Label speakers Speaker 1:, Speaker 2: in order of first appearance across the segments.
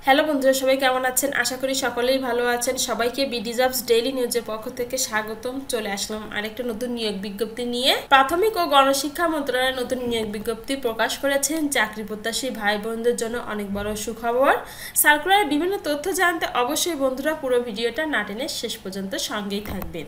Speaker 1: Hello বন্ধুরা, সবাই কেমন আছেন? আশা করি সকলেই ভালো আছেন। সবাইকে বিডি জবস ডেইলি নিউজের পক্ষ থেকে স্বাগতম। চলে আসলাম আরেকটা নতুন নিয়োগ বিজ্ঞপ্তি নিয়ে। প্রাথমিক ও গণশিক্ষা মন্ত্রণালয় নতুন নিয়োগ বিজ্ঞপ্তি প্রকাশ করেছেন। চাকরি প্রত্যাশী ভাই বোনদের জন্য অনেক বড় সুখবর। সার্কুলারের বিভিন্ন তথ্য জানতে অবশ্যই বন্ধুরা পুরো ভিডিওটা না টেনে শেষ পর্যন্ত সঙ্গেই থাকবেন।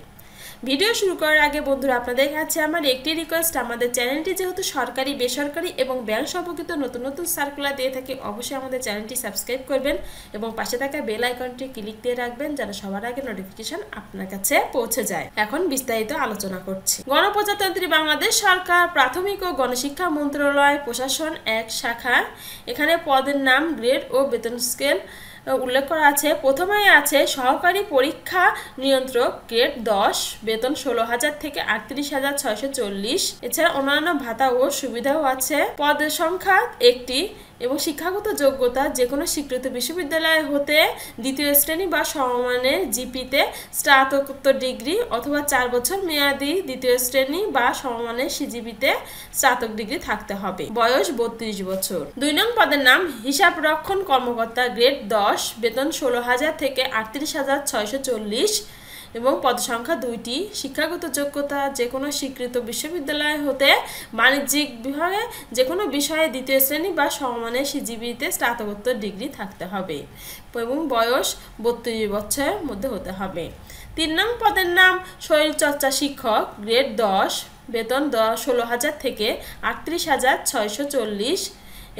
Speaker 1: ভিডিও শুরু করার আগে বন্ধুরা আপনাদের কাছে আমার একটি রিকোয়েস্ট, আমাদের চ্যানেলটি যেহেতু সরকারি, বেসরকারি এবং ব্যাংক সম্পর্কিত নতুন নতুন সার্কুলার দিয়ে থাকি, অবশ্যই আমাদের চ্যানেলটি সাবস্ক্রাইব করবেন এবং পাশে থাকা বেল আইকনটি ক্লিক দিয়ে রাখবেন যেন সবার আগে নোটিফিকেশন আপনার কাছে পৌঁছে যায়। এখন বিস্তারিত আলোচনা করছি। গণপ্রজাতন্ত্রী বাংলাদেশ সরকার প্রাথমিক ও গণশিক্ষা মন্ত্রণালয় প্রশাসন এক শাখা, এখানে পদের নাম, গ্রেড ও বেতন স্কেল উল্লেখ করা আছে। প্রথমে আছে সহকারী পরীক্ষা নিয়ন্ত্রক, গ্রেড 10, বেতন 16,000 থেকে 38,640। এছাড়া অন্যান্য ভাতা ও সুবিধাও আছে। পদের সংখ্যা একটি এবং শিক্ষাগত যোগ্যতা যে কোনো স্বীকৃত বিশ্ববিদ্যালয় হতে দ্বিতীয় শ্রেণী বা সমমানের জিপিতে স্নাতকোত্তর ডিগ্রি অথবা 4 বছর মেয়াদি দ্বিতীয় শ্রেণী বা সমমানের সিজিপিতে স্নাতক ডিগ্রি থাকতে হবে। বয়স 32 বছর। 2 নং পদের নাম হিসাব রক্ষণ কর্মকর্তা, গ্রেড 10, বেতন 16,000 থেকে 38,640 এবং পদসংখ্যা 2টি। শিক্ষাগত যোগ্যতা যে কোনো স্বীকৃত বিশ্ববিদ্যালয় হতে বাণিজ্যিক বিভাগে যে কোনো বিষয়ে দ্বিতীয় শ্রেণী বা সমমানের সিজিপিতে স্নাতকোত্তর ডিগ্রি থাকতে হবে এবং বয়স 32 বছরের মধ্যে হতে হবে। 3 নং পদের নাম শরীরচর্চা শিক্ষক, গ্রেড 10, বেতন 16,000 থেকে 38,640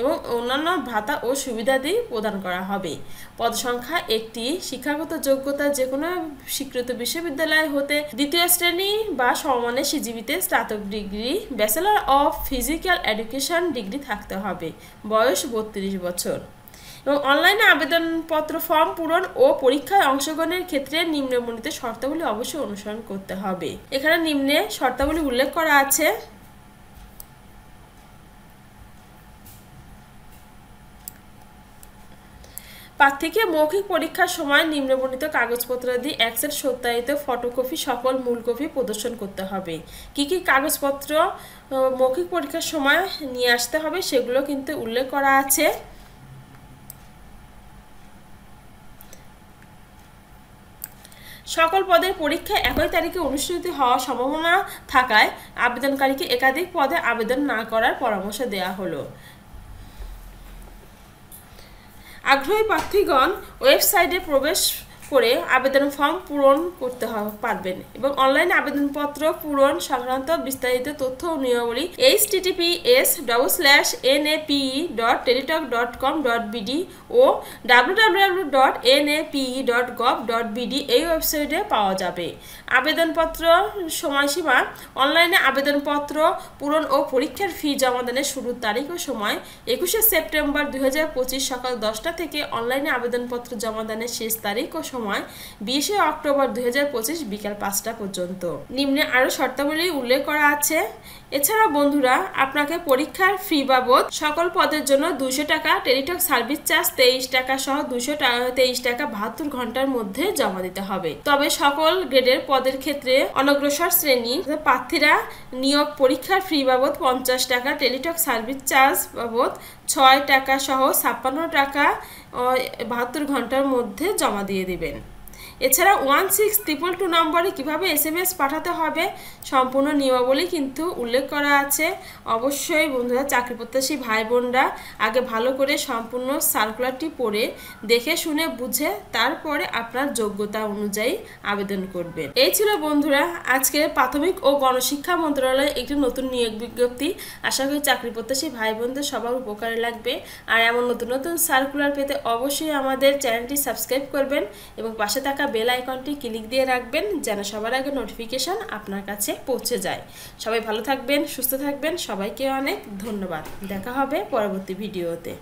Speaker 1: এবং অন্যান্য ভাতা ও সুবিধাদি প্রদান করা হবে। পদসংখ্যা একটি। শিক্ষাগত যোগ্যতা যে কোনো স্বীকৃত বিশ্ববিদ্যালয় হতে দ্বিতীয় শ্রেণী বা সমমানের সিজিপিতে স্নাতক degree, bachelor of physical education degree থাকতে হবে। বয়স 32 বছর এবং অনলাইনে আবেদনপত্র ফর্ম পূরণ ও পরীক্ষায় অংশগ্রহণের ক্ষেত্রে নিম্নবর্ণিত শর্তাবলী অবশ্যই অনুসরণ করতে হবে। এখানে নিম্নে শর্তাবলী উল্লেখ করা আছে। প্রার্থীকে মৌখিক পরীক্ষার সময় নিম্নবর্ণিত কাগজপত্রাদি এক সেট সত্যায়িত ফটোকপি সকল মূল কপি প্রদর্শন করতে হবে। কি কি কাগজপত্র মৌখিক পরীক্ষার সময় নিয়ে আসতে হবে সেগুলো কিন্তু উল্লেখ করা আছে। সকল পদের পরীক্ষা একই তারিখে অনুষ্ঠিত হওয়ার সম্ভাবনা থাকায় আবেদনকারীকে একাধিক পদে আবেদন না করার পরামর্শ দেওয়া হলো। আগ্রহী প্রার্থীগণ ওয়েবসাইটে প্রবেশ করে আবেদন ফর্ম পূরণ করতে পারবেন এবং অনলাইনে আবেদনপত্র পূরণ সংক্রান্ত বিস্তারিত তথ্য ও নিয়মাবলী https://nape.teletalk.com.bd ও www.nape.gov.bd এই ওয়েবসাইটে পাওয়া যাবে। আবেদনপত্র সময়সীমা: অনলাইনে আবেদনপত্র পূরণ ও পরীক্ষার ফি জমাদানের শুরুর তারিখ ও সময় 21 সেপ্টেম্বর 2025 সকাল 10টা থেকে অনলাইনে আবেদনপত্র জমাদানের শেষ তারিখ ও সময় 20 অক্টোবর 2025 বিকাল 5টা পর্যন্ত। নিম্নে আরো শর্তাবলী উল্লেখ করা আছে। এছাড়া বন্ধুরা আপনাকে পরীক্ষার ফি বাবদ সকল পদের জন্য 200 টাকা, টেলিটক সার্ভিস চার্জ 23 টাকা সহ 223 টাকা 72 ঘন্টার মধ্যে জমা দিতে হবে। তবে সকল গ্রেডের পদের ক্ষেত্রে অনগ্রসর শ্রেণী প্রার্থীরা নিয়োগ পরীক্ষার ফি বাবদ 50 টাকা, টেলিটক সার্ভিস চার্জ বাবদ 6 টাকা সহ 56 টাকা 72 ঘন্টার মধ্যে জমা দিয়ে দিবেন। এছাড়া 16222 নম্বরে কিভাবে SMS পাঠাতে হবে সম্পূর্ণ নিয়মাবলী কিন্তু উল্লেখ করা আছে। অবশ্যই বন্ধুরা চাকরি প্রত্যাশী ভাই বোনরা আগে ভালো করে সম্পূর্ণ সার্কুলারটি পড়ে দেখে শুনে বুঝে তারপরে আপনার যোগ্যতা অনুযায়ী আবেদন করবেন। এই ছিল বন্ধুরা আজকে প্রাথমিক ও গণশিক্ষা মন্ত্রণালয়ের একটি নতুন নিয়োগ বিজ্ঞপ্তি। আশা করি চাকরি প্রত্যাশী ভাই বোনদের সবার উপকারে লাগবে। আর এমন নতুন নতুন সার্কুলার পেতে অবশ্যই আমাদের চ্যানেলটি সাবস্ক্রাইব করবেন এবং পাশে থাকা বেল আইকনটি ক্লিক দিয়ে রাখবেন যেন সবার আগে নোটিফিকেশন আপনার কাছে পৌঁছে যায়। সবাই ভালো থাকবেন, সুস্থ থাকবেন। সবাইকে অনেক ধন্যবাদ। দেখা হবে পরবর্তী ভিডিওতে।